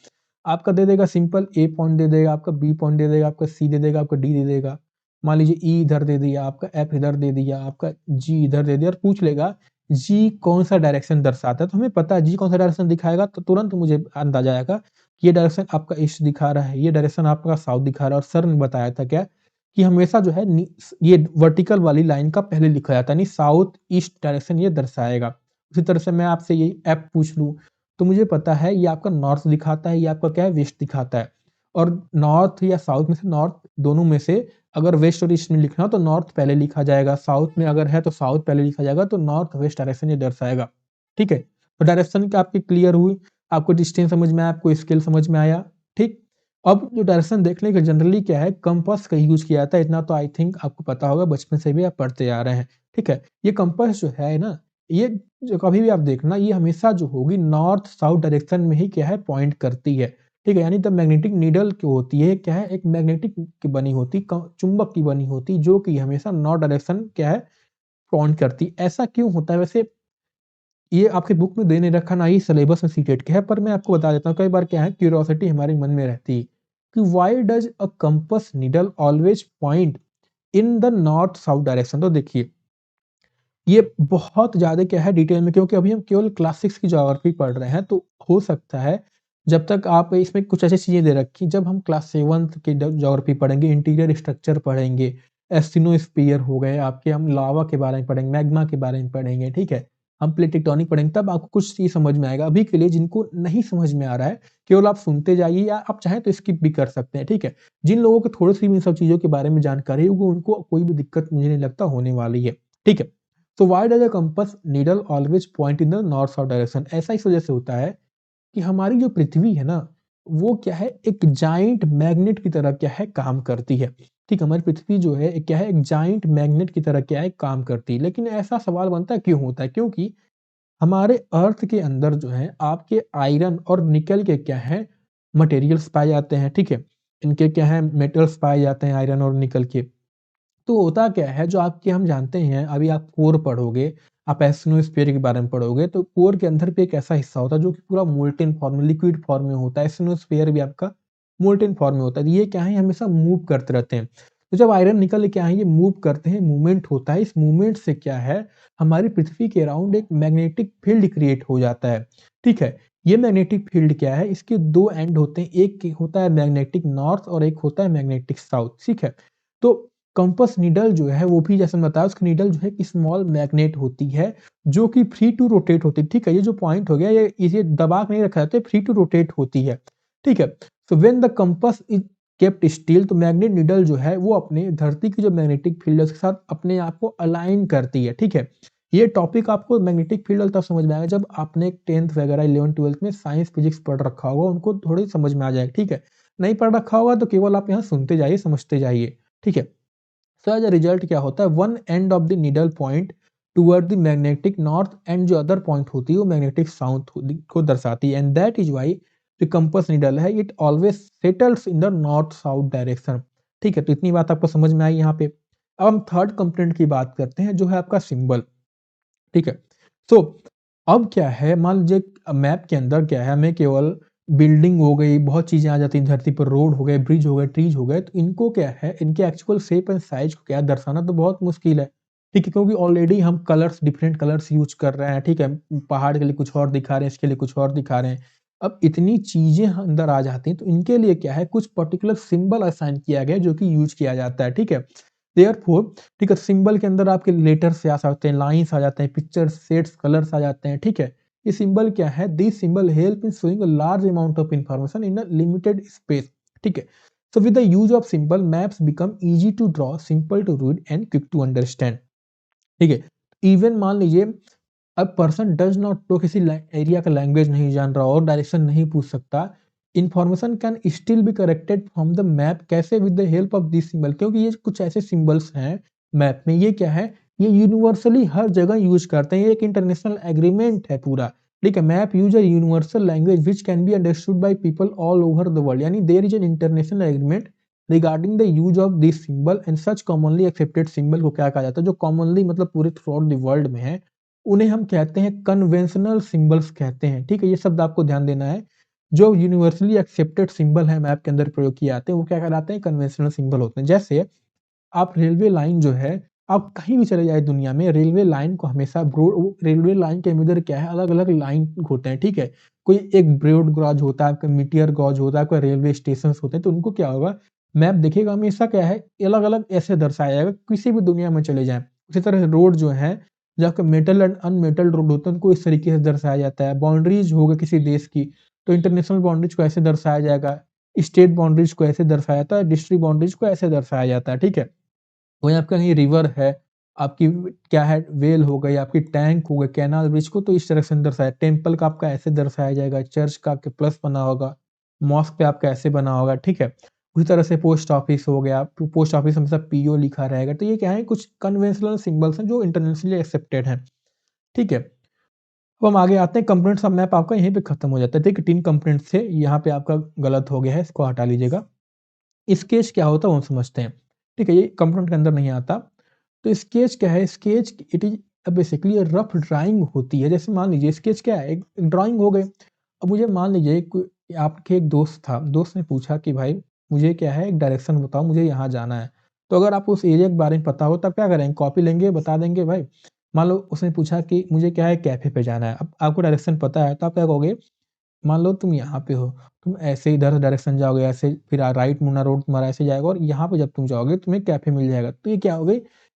[SPEAKER 1] आपका दे देगा सिंपल ए पॉइंट दे देगा, आपका बी पॉइंट दे देगा, आपका सी दे देगा, आपका डी दे देगा। मान लीजिए ई इधर दे दिया, आपका एफ इधर दे दिया, आपका जी इधर दे दिया और पूछ लेगा जी कौन-सा डायरेक्शन दर्शाता है। तो हमें पता है जी कौन-सा डायरेक्शन दिखाएगा तो तुरंत मुझे अंदाज़ा आएगा कि ये डायरेक्शन आपका ईस्ट दिखा रहा है, ये डायरेक्शन आपका साउथ दिखा रहा है। और सर ने बताया था क्या कि हमेशा जो है ये वर्टिकल वाली लाइन का पहले लिखा जाता है, यानी साउथ ईस्ट डायरेक्शन ये दर्शाएगा। उसी तरह से मैं आपसे ये एफ पूछ लूँ, तो मुझे पता है ये आपका नॉर्थ दिखाता है, ये आपका क्या है वेस्ट दिखाता है। और नॉर्थ या साउथ में से नॉर्थ दोनों में से अगर वेस्ट और ईस्ट में लिखना हो तो नॉर्थ पहले लिखा जाएगा, साउथ में अगर है तो साउथ पहले लिखा जाएगा, तो नॉर्थ वेस्ट डायरेक्शन ये दर्शाएगा। ठीक है? तो डायरेक्शन क्या आपकी क्लियर हुई, आपको डिस्टेंस समझ में आया, आपको स्केल समझ में आया, ठीक? अब जो डायरेक्शन देखने का जनरली क्या है, कंपास का यूज़ किया जाता है, इतना तो आई थिंक आपको पता होगा, बचपन से भी आप पढ़ते आ रहे हैं, ठीक है? ये कंपास जो है ना, ये जो कभी भी आप देखना, ये हमेशा जो होगी नॉर्थ साउथ डायरेक्शन में ही क्या है पॉइंट करती है, ठीक है? यानी द मैग्नेटिक नीडल जो होती है क्या है, एक मैग्नेटिक की बनी होती, चुंबक की बनी होती, जो कि हमेशा नॉर्थ डायरेक्शन क्या है पॉइंट करती। ऐसा क्यों होता है वैसे? ये आपके बुक में दे नहीं रखा, ना ही सिलेबस में सीटेट के है, पर मैं आपको बता देता हूँ, कई बार क्या है क्यूरियोसिटी हमारे मन में रहती है कि why does a compass needle always point in the north south direction. तो देखिए, ये बहुत ज़्यादा क्या है डिटेल में, क्योंकि अभी हम केवल क्लास 6 की ज्योग्राफी पढ़ रहे हैं, तो हो सकता है जब तक आप इसमें कुछ ऐसी चीज़ें दे रखी, जब हम क्लास 7th की ज्योग्राफी पढ़ेंगे, इंटीरियर स्ट्रक्चर पढ़ेंगे, एस्टेनोस्फीयर हो गए आपके, हम लावा के बारे में पढ़ेंगे, मैग्मा के बारे में पढ़ेंगे, ठीक है? हम प्लेट टेक्टोनिक पढ़ेंगे, तब आपको कुछ चीज़ समझ में आएगा। अभी के लिए जिनको नहीं समझ में आ रहा है, केवल आप सुनते जाइए या आप चाहें तो स्किप भी कर सकते हैं, ठीक है? जिन लोगों को थोड़ी-सी भी इन सब चीज़ों के बारे में जानकारी है, वो उनको कोई भी दिक्कत मुझे नहीं लगता होने वाली है, ठीक है? तो why does a compass needle always point in the north south direction? ऐसा इस वजह से होता है कि हमारी जो पृथ्वी है ना, वो क्या है एक जायंट मैग्नेट की तरह क्या है काम करती है। ठीक है? हमारी पृथ्वी जो है क्या है एक जायंट मैग्नेट की तरह क्या है काम करती है। लेकिन ऐसा सवाल बनता है क्यों होता है? क्योंकि हमारे अर्थ के अंदर जो है आपके आयरन और निकल के क्या है मटेरियल्स पाए जाते हैं, ठीक है? इनके क्या है मेटल्स पाए जाते हैं आयरन और निकल के। तो होता क्या है जो आपके हम जानते हैं, अभी आप कोर पढ़ोगे, आप एस्टेनोस्फीयर के बारे में पढ़ोगे, तो कोर के अंदर भी एक ऐसा हिस्सा होता है जो कि पूरा मोल्टेन फॉर्म में, लिक्विड फॉर्म में होता है। एस्टेनोस्फीयर भी आपका मोल्टेन फॉर्म में होता है। ये क्या है हमेशा मूव करते रहते हैं। तो जब आयरन निकल क्या है ये मूव करते हैं, मूवमेंट होता है। इस मूवमेंट से क्या है हमारी पृथ्वी के अराउंड एक मैग्नेटिक फील्ड क्रिएट हो जाता है। ठीक है? ये मैग्नेटिक फील्ड क्या है, इसके 2 एंड होते हैं, एक होता है मैग्नेटिक नॉर्थ और एक होता है मैग्नेटिक साउथ, ठीक है? तो कंपास नीडल जो है वो भी जैसे मैंने बताया उसकी नीडल जो है एक स्मॉल मैग्नेट होती है, जो कि फ्री टू रोटेट होती है, ठीक है? ये जो पॉइंट हो गया ये इसे दबा के नहीं रखा जाता है, फ्री टू रोटेट होती है, ठीक है? So when the compass is kept still, तो मैग्नेट नीडल जो है वो अपने धरती की जो मैग्नेटिक फील्ड है उसके साथ अपने आप को अलाइन करती है, ठीक है? ये टॉपिक आपको मैग्नेटिक फील्ड तब समझ में आएगा जब आपने 10th वगैरह 11th-12th में साइंस फिजिक्स पढ़ रखा होगा, उनको थोड़ी समझ में आ जाएगा, ठीक है? नहीं पढ़ रखा होगा तो केवल आप यहाँ सुनते जाइए, समझते जाइए, ठीक है? सो एज अ रिजल्ट क्या होता है, one end of the needle point toward the magnetic north and जो अदर पॉइंट होती है वो मैग्नेटिक साउथ को दर्शाती है, एंड दैट इज वाई जो कंपास नीडल है it always settles in the north south direction. ठीक है? तो इतनी बात आपको समझ में आई यहाँ पे। अब हम थर्ड कंपोनेंट की बात करते हैं जो है आपका सिंबल। ठीक है? सो अब क्या है, मान लीजिए मैप के अंदर क्या है, हमें केवल बिल्डिंग हो गई, बहुत चीज़ें आ जाती हैं धरती पर, रोड हो गए, ब्रिज हो गए, ट्रीज हो गए, तो इनको क्या है, इनके एक्चुअल शेप एंड साइज को क्या दर्शाना तो बहुत मुश्किल है। ठीक है? क्योंकि ऑलरेडी हम कलर्स डिफरेंट कलर्स यूज़ कर रहे हैं, ठीक है? पहाड़ के लिए कुछ और दिखा रहे हैं, इसके लिए कुछ और दिखा रहे हैं। अब इतनी चीज़ें अंदर आ जाती हैं, तो इनके लिए क्या है कुछ पर्टिकुलर सिंबल असाइन किया गया है जो कि यूज़ किया जाता है, ठीक है? देयरफॉर ठीक है, सिंबल के अंदर आपके लेटर्स आ सकते हैं, लाइन्स आ जाते हैं, पिक्चर्स, शेड्स, कलर्स आ जाते हैं, ठीक है? ये सिंबल क्या है, this symbol help in showing a large amount of information in a limited space, ठीक है? So with the use of symbol maps become easy to draw, simple to read and quick to understand, ठीक है? Even मान लीजिए a person does not know, किसी area का language नहीं जान रहा और डायरेक्शन नहीं पूछ सकता, information can still be corrected from the map, कैसे with the help of this symbol, क्योंकि ये कुछ ऐसे सिंबल्स हैं मैप में, ये क्या है ये यूनिवर्सली हर जगह यूज़ करते हैं, ये एक इंटरनेशनल एग्रीमेंट है पूरा, ठीक है? Map use a universal language which can be understood by people all over the world, यानी there is an international agreement regarding the use of this symbol and such commonly accepted symbol को क्या कहा जाता है, जो commonly मतलब पूरे through out the world में है, उन्हें हम कहते हैं कन्वेंशनल सिंबल्स कहते हैं, ठीक है? ये शब्द आपको ध्यान देना है। जो यूनिवर्सली एक्सेप्टेड सिंबल है मैप के अंदर प्रयोग किए जाते हैं, वो क्या कहलाते हैं? कन्वेंशनल सिंबल होते हैं। जैसे आप रेलवे लाइन जो है, आप कहीं भी चले जाएँ दुनिया में, रेलवे लाइन को हमेशा रेलवे लाइन के अंदर क्या है, अलग-अलग लाइन होते हैं, ठीक है? कोई एक ब्रॉड गॉज होता है, आपका मीटियर गॉज होता है, आपका रेलवे स्टेशंस होते हैं, तो उनको क्या होगा, मैप देखिएगा हमेशा क्या है, अलग-अलग ऐसे दर्शाया जाएगा, किसी भी दुनिया में चले जाएँ। उसी तरह से रोड जो है, जो आपके मेटल एंड अनमेटल्ड रोड होते हैं, उनको इस तरीके से दर्शाया जाता है। बाउंड्रीज़ हो गई किसी देश की, तो इंटरनेशनल बाउंड्रीज़ को ऐसे दर्शाया जाएगा, स्टेट बाउंड्रीज़ को ऐसे दर्शाया जाता है, डिस्ट्रिक्ट बाउंड्रीज़ को ऐसे दर्शाया जाता है, ठीक है? वहीं आपका कहीं रिवर है, आपकी क्या है व्हेल हो गई, आपकी टैंक हो गई, कैनाल ब्रिज को तो इस तरह से दर्शाया, टेम्पल का आपका ऐसे दर्शाया जाएगा, चर्च का आपके प्लस बना होगा, मॉस्क पे आपका ऐसे बना होगा, ठीक है? उसी तरह से पोस्ट ऑफिस हो गया, पोस्ट ऑफिस हमेशा पीओ लिखा रहेगा, तो ये क्या है कुछ कन्वेंशनल सिंबल्स हैं जो इंटरनेशनली एक्सेप्टेड हैं, ठीक है? अब हम आगे आते हैं कंपोनेंट्स ऑफ मैप आपका यहीं पे खत्म हो जाता है, ठीक है? 3 कंपोनेंट्स थे, यहाँ पे आपका गलत हो गया है, इसको हटा लीजिएगा। स्केच क्या होता है वो हम समझते हैं, ठीक है? ये कंपोनेंट के अंदर नहीं आता। तो स्केच क्या है? Sketch it is basically a rough drawing होती है। जैसे मान लीजिए स्केच क्या है? एक ड्राइंग हो गई। अब मुझे मान लीजिए कोई आपके एक दोस्त था, दोस्त ने पूछा कि भाई मुझे क्या है एक डायरेक्शन बताओ, मुझे यहाँ जाना है। तो अगर आपको उस एरिया के बारे में पता हो तब क्या करेंगे? कॉपी लेंगे, बता देंगे भाई। मान लो उसने पूछा कि मुझे क्या है कैफ़े पे जाना है। अब आपको डायरेक्शन पता है तो आप क्या कहोगे? मान लो तुम यहाँ पे हो, तुम ऐसे इधर डायरेक्शन जाओगे ऐसे फिर राइट मुड़ना रोड तुम्हारा ऐसे जाएगा और यहाँ पे जब तुम जाओगे तुम्हें कैफ़े मिल जाएगा। तो ये क्या हो गई,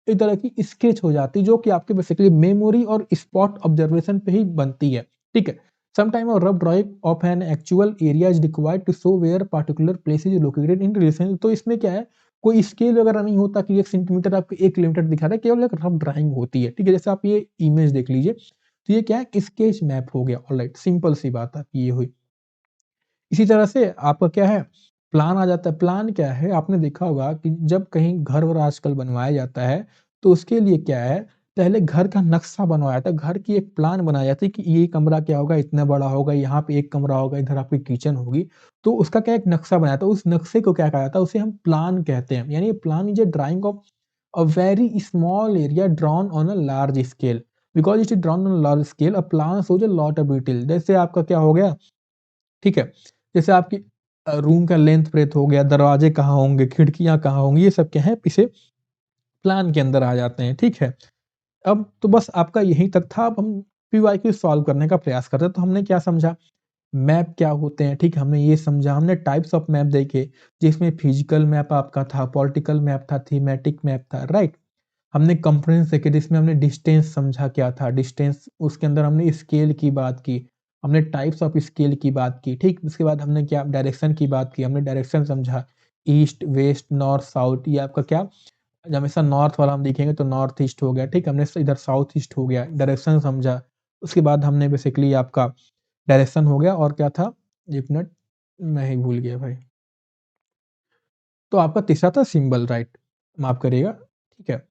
[SPEAKER 1] एक तरह की स्केच हो जाती है जो कि आपके बेसिकली मेमोरी और स्पॉट ऑब्जर्वेशन पे ही बनती है, ठीक है? Sometime a rough drawing of an actual area is required to show where particular place is located in relation, तो इसमें क्या है, कोई स्केल वगैरह नहीं होता कि 1 सेंटीमीटर आपको 1 किलोमीटर दिखा रहा है, केवल एक रफ ड्राइंग होती है, ठीक है? जैसे आप ये इमेज देख लीजिए, तो ये क्या है स्केच मैप हो गया, ऑलराइट सिंपल सी बात आपकी ये हुई। इसी तरह से आपका क्या है, प्लान आ जाता है। प्लान क्या है, आपने देखा होगा कि जब कहीं घर-वर आजकल बनवाया जाता है, तो उसके लिए क्या है, पहले घर का नक्शा बनवाया जाता है, घर की एक प्लान बनाई जाती है कि ये कमरा क्या होगा, इतना बड़ा होगा, यहाँ पे एक कमरा होगा, इधर आपकी किचन होगी। तो उसका क्या एक नक्शा बनाया जाता है, उस नक्शे को क्या कहा जाता है, उसे हम प्लान कहते हैं। यानी plan is a drying of a very small area drawn on a large scale. Because it is drawn on a large scale, a plan shows a lot of detail. जैसे आपका क्या हो गया, ठीक है? जैसे आपकी रूम का लेंथ ब्रेथ हो गया, दरवाजे कहाँ होंगे, खिड़कियाँ कहाँ होंगी, ये सब क्या है इसे प्लान के अंदर आ जाते हैं, ठीक है? अब तो बस आपका यहीं तक था, अब हम पीवाईक्यू सॉल्व करने का प्रयास करते हैं। तो हमने क्या समझा? मैप क्या होते हैं, ठीक है? हमने ये समझा, हमने टाइप्स ऑफ मैप देखे, जिसमें फिजिकल मैप आपका था, पॉलिटिकल मैप था, थीमेटिक मैप था, राइट? हमने कंफरेंस देखे जिसमें हमने डिस्टेंस समझा क्या था, डिस्टेंस उसके अंदर हमने स्केल की बात की, हमने टाइप्स ऑफ स्केल की बात की, ठीक? उसके बाद हमने क्या डायरेक्शन की बात की, हमने डायरेक्शन समझा, ईस्ट, वेस्ट, नॉर्थ, साउथ ये आपका क्या हमेशा नॉर्थ वाला हम देखेंगे तो नॉर्थ ईस्ट हो गया, ठीक? हमने इधर साउथ ईस्ट हो गया, डायरेक्शन समझा। उसके बाद हमने बेसिकली आपका डायरेक्शन हो गया और क्या था? 1 मिनट मैं ही भूल गया भाई। तो आपका तीसरा था सिंबल राइट, माफ़ करिएगा, ठीक है?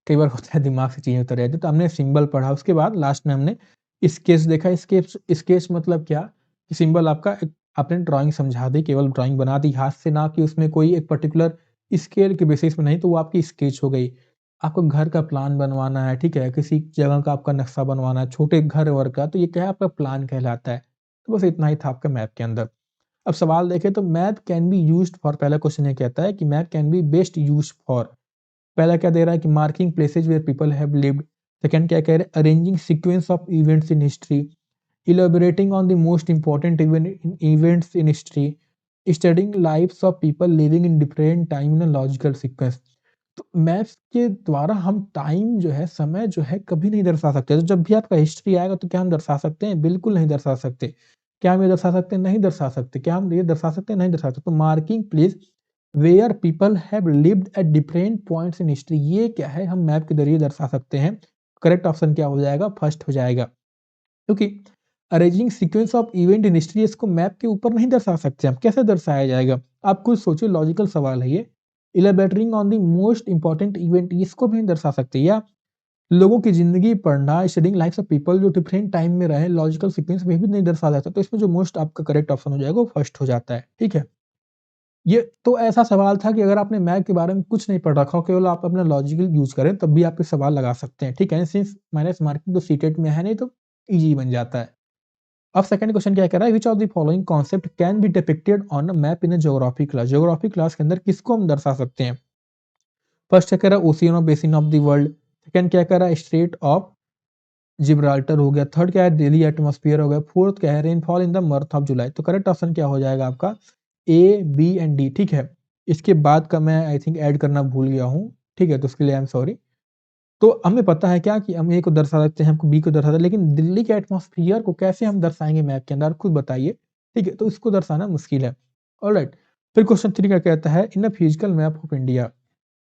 [SPEAKER 1] कई बार होता है दिमाग से चीज़ें उतर जाती हैं, तो हमने सिंबल पढ़ा, उसके बाद लास्ट में हमने स्केच देखा। स्केच स्केच मतलब क्या? कि सिंबल आपका एक आपने ड्राइंग समझा दी, केवल ड्राइंग बना दी हाथ से, ना कि उसमें कोई एक पर्टिकुलर स्केल के बेसिस पे नहीं, तो वो आपकी स्केच हो गई। आपको घर का प्लान बनवाना है, ठीक है? किसी जगह का आपका नक्शा बनवाना है, छोटे घर-वर का, तो ये क्या है आपका प्लान कहलाता है। तो बस इतना ही था आपका मैप के अंदर। अब सवाल देखें तो map can be used for, पहला क्वेश्चन ये कहता है कि map can be best used for, पहला क्या दे रहा है कि marking places where people have lived, second क्या कह रहे हैं arranging sequence of events in history, elaborating on the most important events in history, studying lives of people living in different time in a logical sequence। तो maps के द्वारा हम time जो है, समय जो है कभी नहीं दर्शा सकते। तो जब भी आपका हिस्ट्री आएगा तो क्या हम दर्शा सकते हैं? बिल्कुल नहीं दर्शा सकते। क्या हम ये दर्शा सकते हैं? नहीं दर्शा सकते। क्या हम ये दर्शा सकते हैं? नहीं दर्शा सकते। तो marking place where people have lived at different points in history, ये क्या है हम मैप के ज़रिए दर्शा सकते हैं। करेक्ट ऑप्शन क्या हो जाएगा? फर्स्ट हो जाएगा। क्योंकि arranging sequence of event in history इसको मैप के ऊपर नहीं दर्शा सकते हम, कैसे दर्शाया जाएगा? आप खुद सोचिए, लॉजिकल सवाल है ये। Elaborating on the most important event इसको भी नहीं दर्शा सकते, या लोगों की ज़िंदगी पढ़ना, स्टडिंग लाइफ्स ऑफ पीपल जो डिफरेंट टाइम में रहे, लॉजिकल सीक्वेंस में भी नहीं दर्शाया जाता, तो इसमें जो मोस्ट आपका करेक्ट ऑप्शन हो जाएगा वो फर्स्ट हो जाता है, ठीक है? ये तो ऐसा सवाल था कि अगर आपने मैप के बारे में कुछ नहीं पढ़ रखा हो, केवल आप अपना लॉजिकल यूज़ करें, तब भी आप ये सवाल लगा सकते हैं, ठीक है? सिंस माइनस मार्किंग तो सीटेट में है नहीं, तो ईज़ी बन जाता है। अब सेकंड क्वेश्चन क्या कह रहा है, which of the following concept can be depicted on a map in a geography class? Geography class के अंदर किसको हम दर्शा सकते हैं? फर्स्ट क्या कह रहा है, ओशियन और basin of the world. Second क्या कह रहा है, स्ट्रेट ऑफ जिब्राल्टर हो गया। थर्ड क्या है, डेली एटमॉस्फेयर हो गया। फोर्थ क्या है, rainfall in the month of July. तो करेक्ट ऑप्शन क्या हो जाएगा आपका, ए, बी एंड डी, ठीक है। इसके बाद का मैं आई थिंक ऐड करना भूल गया हूँ, ठीक है, तो उसके लिए आई एम सॉरी। तो हमें पता है क्या कि हम ए को दर्शा सकते हैं, हमको बी को दर्शा सकते हैं, लेकिन दिल्ली के एटमॉस्फेयर को कैसे हम दर्शाएंगे मैप के अंदर, आप खुद बताइए, ठीक है, तो इसको दर्शाना मुश्किल है। ऑलराइट, फिर क्वेश्चन 3 क्या कहता है, in a physical map of India,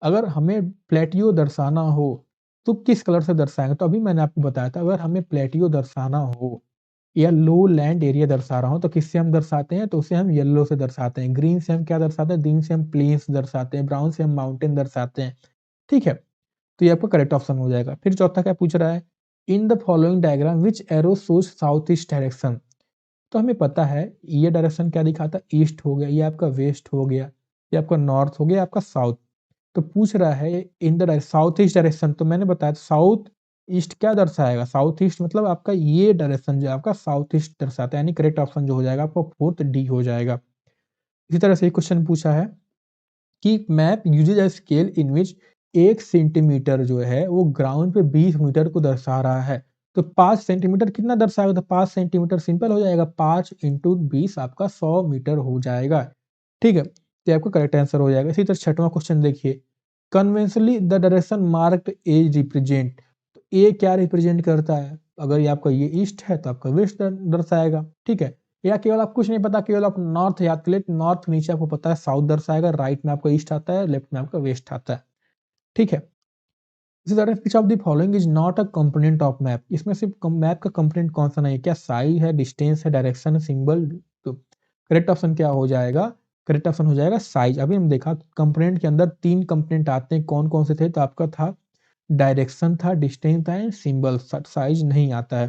[SPEAKER 1] अगर हमें प्लेटियो दर्शाना हो तो किस कलर से दर्शाएंगे? तो अभी मैंने आपको बताया था, अगर हमें प्लेटियो दर्शाना हो या लो लैंड एरिया दर्शा रहा हूं तो किससे हम दर्शाते हैं, तो उसे हम येलो से दर्शाते हैं। ग्रीन से हम क्या दर्शाते हैं, ग्रीन से हम प्लेन्स दर्शाते हैं। ब्राउन से हम माउंटेन दर्शाते हैं, ठीक है, तो ये आपका करेक्ट ऑप्शन हो जाएगा। फिर चौथा क्या पूछ रहा है, in the following diagram which arrow shows south east direction. तो हमें पता है ये डायरेक्शन क्या दिखाता है, ईस्ट हो गया, ये आपका वेस्ट हो गया, ये आपका नॉर्थ हो गया, आपका साउथ। तो पूछ रहा है in the south east direction, तो मैंने बताया साउथ ईस्ट क्या दर्शाएगा, साउथ ईस्ट मतलब आपका ये डायरेक्शन जो आपका साउथ ईस्ट दर्शाता है, यानी करेक्ट ऑप्शन जो हो जाएगा आपका फोर्थ डी हो जाएगा। इसी तरह से एक क्वेश्चन पूछा है कि map usage a scale in which 1 centimetre जो है वो ग्राउंड पे 20 मीटर को दर्शा रहा है। तो 5 सेंटीमीटर कितना दर्शाएगा, तो 5 सेंटीमीटर सिंपल हो जाएगा, 5 इंटू 20 आपका 100 मीटर हो जाएगा, ठीक है, तो आपका करेक्ट आंसर हो जाएगा। इसी तरह छठवां क्वेश्चन देखिए, conventionally the direction marked as represent, तो ए क्या रिप्रेजेंट करता है, अगर ये आपका ये ईस्ट है तो आपका वेस्ट दर्शाएगा, ठीक है, या केवल आप कुछ नहीं पता, केवल आप नॉर्थ याद कर ले, नॉर्थ नीचे आपको पता है साउथ दर्शाएगा, राइट में आपका ईस्ट आता है, लेफ्ट में आपका वेस्ट आता है, ठीक है। इसी तरह which of the following is not a component of map, इसमें सिर्फ मैप का कंपोनेंट कौन सा नहीं है, क्या साइज है, डिस्टेंस है, डायरेक्शन है, सिंबल। तो करेक्ट ऑप्शन क्या हो जाएगा, करेक्ट ऑप्शन हो जाएगा साइज। अभी हम देखा कंपोनेंट के अंदर 3 कंपोनेंट आते हैं, कौन कौन से थे, तो आपका था डायरेक्शन था, डिस्टेंस था एंड सिंबल, साइज नहीं आता है।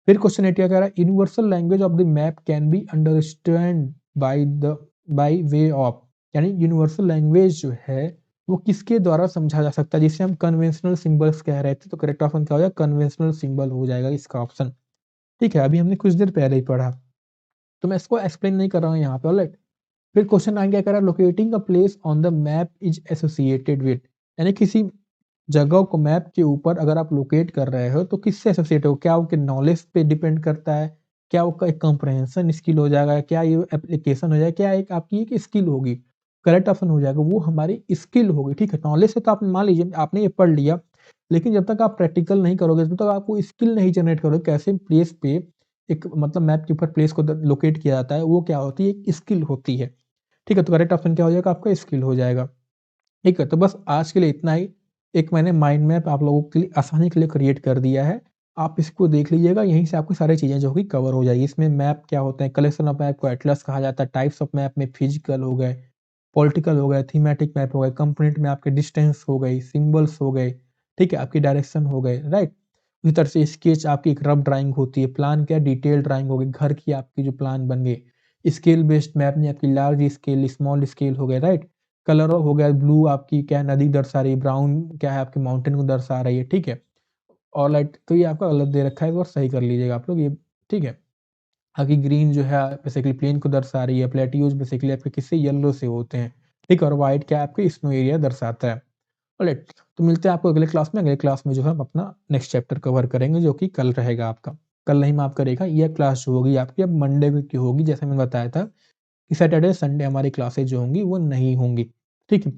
[SPEAKER 1] फिर क्वेश्चन 8 क्या कह रहा है, universal language of the map can be understand by way of, यानी यूनिवर्सल लैंग्वेज जो है वो किसके द्वारा समझा जा सकता है, जिसे हम कन्वेंशनल सिंबल्स कह रहे थे, तो करेक्ट ऑप्शन क्या हो जाएगा, कन्वेंशनल सिंबल हो जाएगा इसका ऑप्शन, ठीक है, अभी हमने कुछ देर पहले ही पढ़ा, तो मैं इसको एक्सप्लेन नहीं कर रहा हूँ यहाँ पे, ऑलराइट। फिर क्वेश्चन 9 क्या कह रहा है, locating a place on the map is associated with, यानी किसी जगह को मैप के ऊपर अगर आप लोकेट कर रहे हो तो किससे एसोसिएट हो, क्या आपके नॉलेज पे डिपेंड करता है, क्या आपका एक कंप्रहेंशन स्किल हो जाएगा, क्या ये एप्लीकेशन हो जाएगा, क्या एक आपकी एक स्किल होगी, करेक्ट ऑप्शन हो जाएगा वो हमारी स्किल होगी, ठीक है। नॉलेज से तो आप मान लीजिए आपने ये पढ़ लिया, लेकिन जब तक आप प्रैक्टिकल नहीं करोगे तब तक आपको स्किल नहीं जनरेट करोगे, कैसे प्लेस पे एक मतलब मैप के ऊपर प्लेस को लोकेट किया जाता है, वो क्या होती है, एक स्किल होती है, ठीक है, तो करेक्ट ऑप्शन क्या हो जाएगा, आपका स्किल हो जाएगा, ठीक है। तो बस आज के लिए इतना ही, एक मैंने माइंड मैप आप लोगों के लिए आसानी के लिए क्रिएट कर दिया है, आप इसको देख लीजिएगा, यहीं से आपकी सारी चीज़ें जो कि कवर हो जाएगी। इसमें मैप क्या होते हैं, कलेक्शन ऑफ मैप को एटलस कहा जाता है, टाइप्स ऑफ मैप में फिजिकल हो गए, पॉलिटिकल हो गए, थीमेटिक मैप हो गए, कंपोनेंट में आपके डिस्टेंस हो गई, सिंबल्स हो गए, ठीक है, आपकी डायरेक्शन हो गए, राइट। उसी तरह से स्केच आपकी एक रफ ड्राइंग होती है, प्लान क्या डिटेल ड्राइंग होगी, घर की आपकी जो प्लान बन गई, स्केल बेस्ड मैप में आपकी लार्ज स्केल, स्मॉल स्केल हो गए, राइट। कलर हो गया, ब्लू आपकी क्या है नदी दर्शा रही है, ब्राउन क्या है आपके माउंटेन को दर्शा रही है, ठीक है। और लाइट तो ये आपका गलत दे रखा है, एक बार सही कर लीजिएगा आप लोग ये, ठीक है। बाकी ग्रीन जो है बेसिकली प्लेन को दर्शा रही है, प्लेट्यूज बेसिकली आपके किससे येलो से होते हैं, ठीक है, और व्हाइट क्या आपके स्नो एरिया दर्शाता है, राइट। तो मिलते हैं आपको अगले क्लास में, अगले क्लास में जो है हम अपना नेक्स्ट चैप्टर कवर करेंगे जो कि कल रहेगा आपका, कल नहीं माफ करेगा, यह क्लास जो होगी आपकी अब मंडे की होगी, जैसे मैंने बताया था कि सैटरडे संडे हमारी क्लासेज जो होंगी वो नहीं होंगी, ठीक है।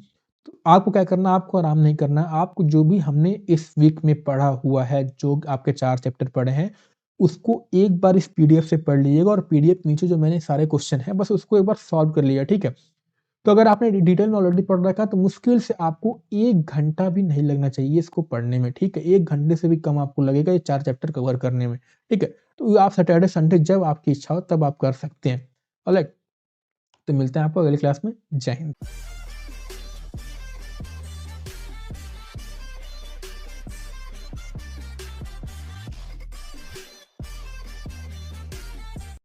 [SPEAKER 1] तो आपको क्या करना है, आपको आराम नहीं करना है, आपको जो भी हमने इस वीक में पढ़ा हुआ है, जो आपके 4 चैप्टर पढ़े हैं, उसको एक बार इस पीडीएफ से पढ़ लीजिएगा, और पीडीएफ नीचे जो मैंने सारे क्वेश्चन हैं बस उसको एक बार सॉल्व कर लिया, ठीक है। तो अगर आपने डिटेल में ऑलरेडी पढ़ रखा है तो मुश्किल से आपको 1 घंटा भी नहीं लगना चाहिए इसको पढ़ने में, ठीक है, 1 घंटे से भी कम आपको लगेगा ये 4 चैप्टर कवर करने में, ठीक है। तो आप सैटरडे संडे जब आपकी इच्छा हो तब आप कर सकते हैं, ऑलराइट। तो मिलते हैं आपको अगली क्लास में, जय हिंद।